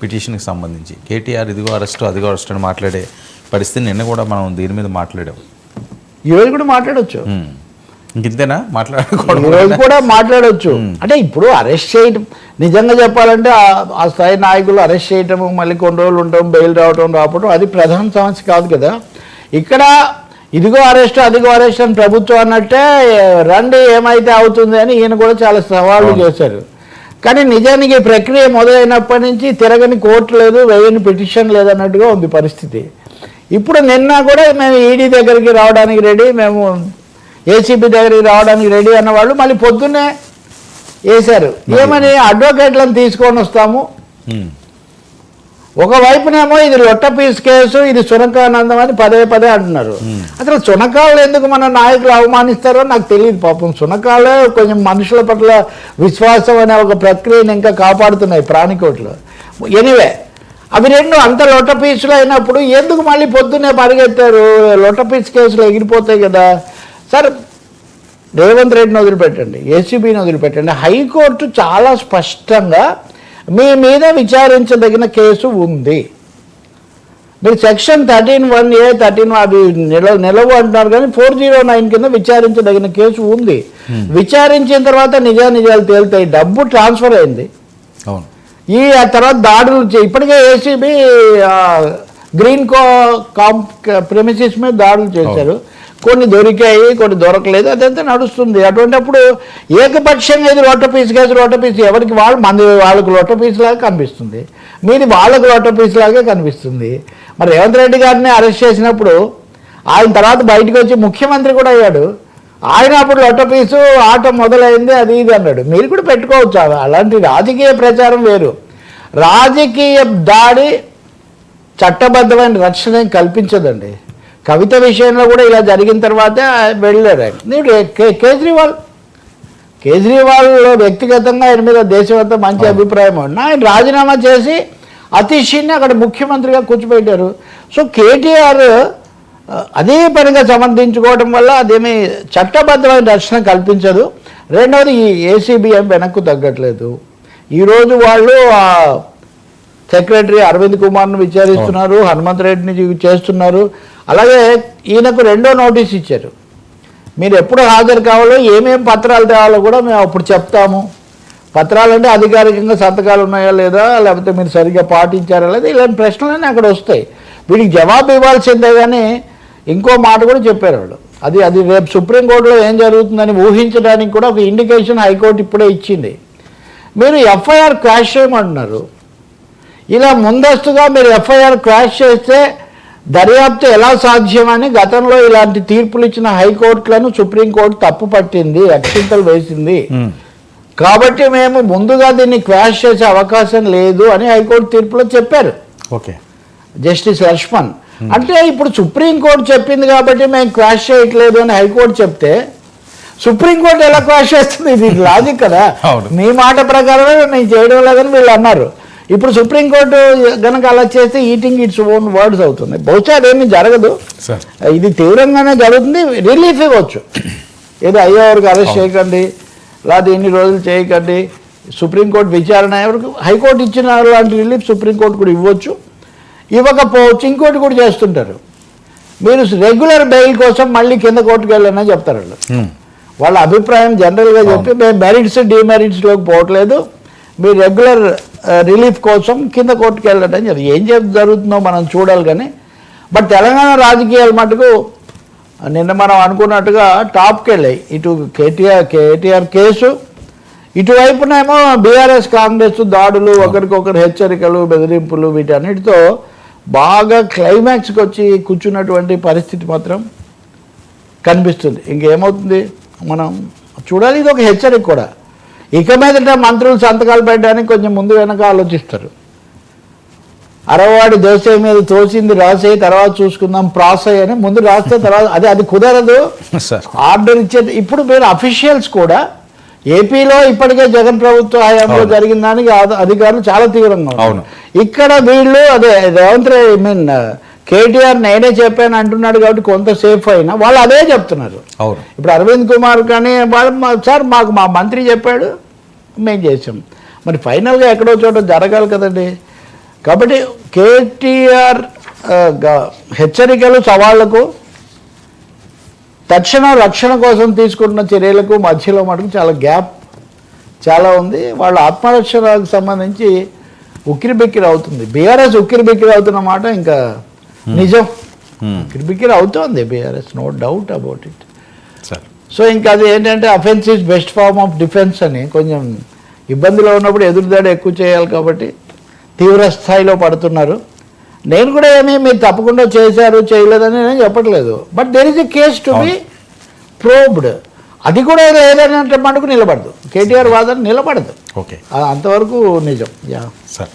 పిటిషన్కి సంబంధించి కేటీఆర్ ఇదిగో అరెస్ట్ అదిగో అరెస్ట్ అని మాట్లాడే పరిస్థితి నిన్న కూడా మనం దీని మీద మాట్లాడాం. ఈరోజు కూడా మాట్లాడవచ్చు. ఇంతేనా ఈరోజు కూడా మాట్లాడవచ్చు. అంటే ఇప్పుడు అరెస్ట్ చేయడం నిజంగా చెప్పాలంటే ఆ స్థాయి నాయకులు అరెస్ట్ చేయటం, మళ్ళీ కొన్ని రోజులు ఉండటం, బెయిల్ రావటం అది ప్రధాన సమస్య కాదు కదా. ఇక్కడ ఇదిగో అరెస్ట్ అదిగో అరెస్ట్ అని ప్రభుత్వం అన్నట్టే రండి ఏమైతే అవుతుంది అని ఈయన కూడా చాలా సవాళ్ళు చేశారు. కానీ నిజానికి ప్రక్రియ మొదలైనప్పటి నుంచి తిరగని కోర్టు లేదు, వేయని పిటిషన్ లేదన్నట్టుగా ఉంది పరిస్థితి. ఇప్పుడు నిన్న కూడా మేము ఈడీ దగ్గరికి రావడానికి రెడీ, మేము ఏసీబీ దగ్గరికి రావడానికి రెడీ అన్నవాళ్ళు మళ్ళీ పొద్దున్నే వేశారు. ఏమని అడ్వకేట్లను తీసుకొని వస్తాము, ఒకవైపునేమో ఇది లొట్టపీస్ కేసు, ఇది సునకానందం అని పదే అంటున్నారు. అసలు సునకాలు ఎందుకు మన నాయకులు అవమానిస్తారో నాకు తెలియదు. పాపం సునకాలే కొంచెం మనుషుల పట్ల విశ్వాసం అనే ఒక ప్రక్రియను ఇంకా కాపాడుతున్నాయి ప్రాణికోట్లు. ఎనీవే అవి రెండు అంత లొట్టపీసులు అయినప్పుడు ఎందుకు మళ్ళీ పొద్దున్నే పరిగెత్తారు? లొట్టపీస్ కేసులు ఎగిరిపోతాయి కదా. సార్ రేవంత్ రెడ్డిని వదిలిపెట్టండి, ఏసీబీని వదిలిపెట్టండి, హైకోర్టు చాలా స్పష్టంగా మీ మీద విచారించదగిన కేసు ఉంది. మీరు సెక్షన్ 13(1)A 13 అది నిలవు అంటున్నారు, కానీ 409 కింద విచారించదగిన కేసు ఉంది. విచారించిన తర్వాత నిజాలు తేలుతాయి. డబ్బు ట్రాన్స్ఫర్ అయింది. ఈ తర్వాత దాడులు ఇప్పటికే ఏసీబీ గ్రీన్ ప్రెమిసిస్ మీద దాడులు చేశారు. కొన్ని దొరికాయి, కొన్ని దొరకలేదు, అదంతా నడుస్తుంది. అటువంటిప్పుడు ఏకపక్షంగా ఇది లొట్టపీస్ కేసు, లొట్టపీస్ ఎవరికి వాళ్ళకు లొట్టపీస్ లాగా కనిపిస్తుంది, మీది వాళ్ళకు లొట్టపీస్ లాగే కనిపిస్తుంది. మరి రేవంత్ రెడ్డి గారిని అరెస్ట్ చేసినప్పుడు ఆయన తర్వాత బయటకు వచ్చి ముఖ్యమంత్రి కూడా అయ్యాడు. ఆయన అప్పుడు లొట్టపీసు ఆట మొదలైంది అది ఇది అన్నాడు. మీరు కూడా పెట్టుకోవచ్చు. అలాంటి రాజకీయ ప్రచారం వేరు. రాజకీయ దాడి చట్టబద్ధమైన రక్షణ కల్పించదండి. కవిత విషయంలో కూడా ఇలా జరిగిన తర్వాతే వెళ్ళారు ఆయన. కేజ్రీవాల్ వ్యక్తిగతంగా ఆయన మీద దేశమంతా మంచి అభిప్రాయం ఉన్నా ఆయన రాజీనామా చేసి అతీష్ని అక్కడ ముఖ్యమంత్రిగా కూర్చోబెట్టారు. సో కేటీఆర్ అదే పనిగా సమర్థించుకోవడం వల్ల అదేమీ చట్టబద్ధమైన రక్షణ కల్పించదు. రెండవది ఈ ఏసీబీ వెనక్కు తగ్గట్లేదు. ఈరోజు వాళ్ళు సెక్రటరీ అరవింద్ కుమార్ను విచారిస్తున్నారు, హనుమంత్ రెడ్డిని చేస్తున్నారు. అలాగే ఈయనకు రెండో నోటీస్ ఇచ్చారు. మీరు ఎప్పుడు హాజరు కావాలో, ఏమేమి పత్రాలు తేవాలో కూడా మేము అప్పుడు చెప్తాము. పత్రాలు అంటే అధికారికంగా సంతకాలు ఉన్నాయా లేదా, లేకపోతే మీరు సరిగ్గా పాటించారా లేదా, ఇలాంటి ప్రశ్నలన్నీ అక్కడ వస్తాయి. వీడికి జవాబు ఇవ్వాల్సిందే. కానీ ఇంకో మాట కూడా చెప్పారు వాళ్ళు, అది రేపు సుప్రీంకోర్టులో ఏం జరుగుతుందని ఊహించడానికి కూడా ఒక ఇండికేషన్ హైకోర్టు ఇప్పుడే ఇచ్చింది. మీరు ఎఫ్ఐఆర్ క్రాష్ చేయమంటున్నారు. ఇలా ముందస్తుగా మీరు ఎఫ్ఐఆర్ క్రాష్ చేస్తే దర్యాప్తు ఎలా సాధ్యమని గతంలో ఇలాంటి తీర్పులు ఇచ్చిన హైకోర్టులను సుప్రీంకోర్టు తప్పు పట్టింది, అక్షింతలు వేసింది. కాబట్టి మేము ముందుగా దీన్ని క్రాష్ చేసే అవకాశం లేదు అని హైకోర్టు తీర్పులో చెప్పారు. జస్టిస్ లక్ష్మణ్ అంటే ఇప్పుడు సుప్రీంకోర్టు చెప్పింది కాబట్టి మేము క్రాష్ చేయట్లేదు అని హైకోర్టు చెప్తే సుప్రీంకోర్టు ఎలా క్రాష్ చేస్తుంది? ఇది లాజిక్ కదా. మీ మాట ప్రకారమే నేను చేయడం లేదని వీళ్ళు అన్నారు. ఇప్పుడు సుప్రీంకోర్టు కనుక అలా చేస్తే ఈటింగ్ ఇట్స్ ఓన్ వర్డ్స్ అవుతుంది. బహుశా అదేమీ జరగదు, ఇది తీవ్రంగానే జరుగుతుంది. రిలీఫ్ ఇవ్వచ్చు, ఏదో అయ్యేవరకు అరెస్ట్ చేయకండి, లేదా ఇన్ని రోజులు చేయకండి, సుప్రీంకోర్టు విచారణ ఎవరికి హైకోర్టు ఇచ్చిన లాంటి రిలీఫ్ సుప్రీంకోర్టు కూడా ఇవ్వచ్చు, ఇవ్వకపోవచ్చు. ఇంకోటి కూడా చేస్తుంటారు, మీరు రెగ్యులర్ బెయిల్ కోసం మళ్ళీ కింద కోర్టుకు వెళ్ళాలని చెప్తారు వాళ్ళు. వాళ్ళ అభిప్రాయం జనరల్గా చెప్పి మేము మెరిట్స్ డిమెరిట్స్లోకి పోవట్లేదు, మీరు రెగ్యులర్ రిలీఫ్ కోసం కింద కోర్టుకు వెళ్ళడం ఏం జరుగుతుందో మనం చూడాలి. కానీ బట్ తెలంగాణ రాజకీయాల మటుకు నిన్న మనం అనుకున్నట్టుగా టాప్కి వెళ్ళాయి. ఇటు కేటీఆర్ కేసు, ఇటువైపునేమో బీఆర్ఎస్ కాంగ్రెస్ దాడులు, ఒకరికొకరు హెచ్చరికలు, బెదిరింపులు, వీటన్నిటితో బాగా క్లైమాక్స్కి వచ్చి కూర్చున్నటువంటి పరిస్థితి మాత్రం కనిపిస్తుంది. ఇంకేమవుతుంది మనం చూడాలి. ఇది ఒక హెచ్చరిక కూడా. ఇక మీదట మంత్రులు సంతకాలు పెట్టడానికి కొంచెం ముందు వెనక ఆలోచిస్తారు. అరవాడి దోశ మీద తోసింది రాసేయి, తర్వాత చూసుకుందాం ప్రాసెస్ అని ముందు రాస్తే తర్వాత అది కుదరదు, ఆర్డర్ ఇచ్చేది. ఇప్పుడు మీరు అఫీషియల్స్ కూడా ఏపీలో ఇప్పటికే జగన్ ప్రభుత్వ హయాంలో జరిగిన దానికి అధికారులు చాలా తీవ్రంగా ఉన్నారు. ఇక్కడ వీళ్ళు అదే రేవంత్ కేటీఆర్ నేనే చెప్పాను అంటున్నాడు కాబట్టి కొంత సేఫ్ అయినా వాళ్ళు అదే చెప్తున్నారు. ఇప్పుడు అరవింద్ కుమార్ కానీ సార్ మాకు మా మంత్రి చెప్పాడు మేము చేసాం, మరి ఫైనల్గా ఎక్కడో చోట జరగాలి కదండి. కాబట్టి కేటీఆర్ హెచ్చరికలు సవాళ్లకు తక్షణ రక్షణ కోసం తీసుకుంటున్న చర్యలకు మధ్యలో మటుకు చాలా గ్యాప్ చాలా ఉంది. వాళ్ళ ఆత్మరక్షణకు సంబంధించి ఉక్కిరిబిక్కిరి అవుతుంది. బీఆర్ఎస్ ఉక్కిరిబిక్కిరి అవుతున్న మాట ఇంకా నిజం. ఉక్కిరిబిక్కిరి అవుతోంది BRS, no doubt about it. Sir so ఇంకా అది ఏంటంటే offence is best form of defence అని, కొంచెం ఇబ్బందిలో ఉన్నప్పుడు ఎదురుదాడి ఎక్కువ చేయాలి కాబట్టి తీవ్ర స్థాయిలో పడుతున్నారు. నేను కూడా ఏమీ మీరు తప్పకుండా చేశారు చేయలేదని నేను చెప్పట్లేదు. But there is a case to be probed. అది కూడా లేదనే మటుకు నిలబడదు. కేటీఆర్ వాదన నిలబడదు. ఓకే, అంతవరకు నిజం. Yeah sir.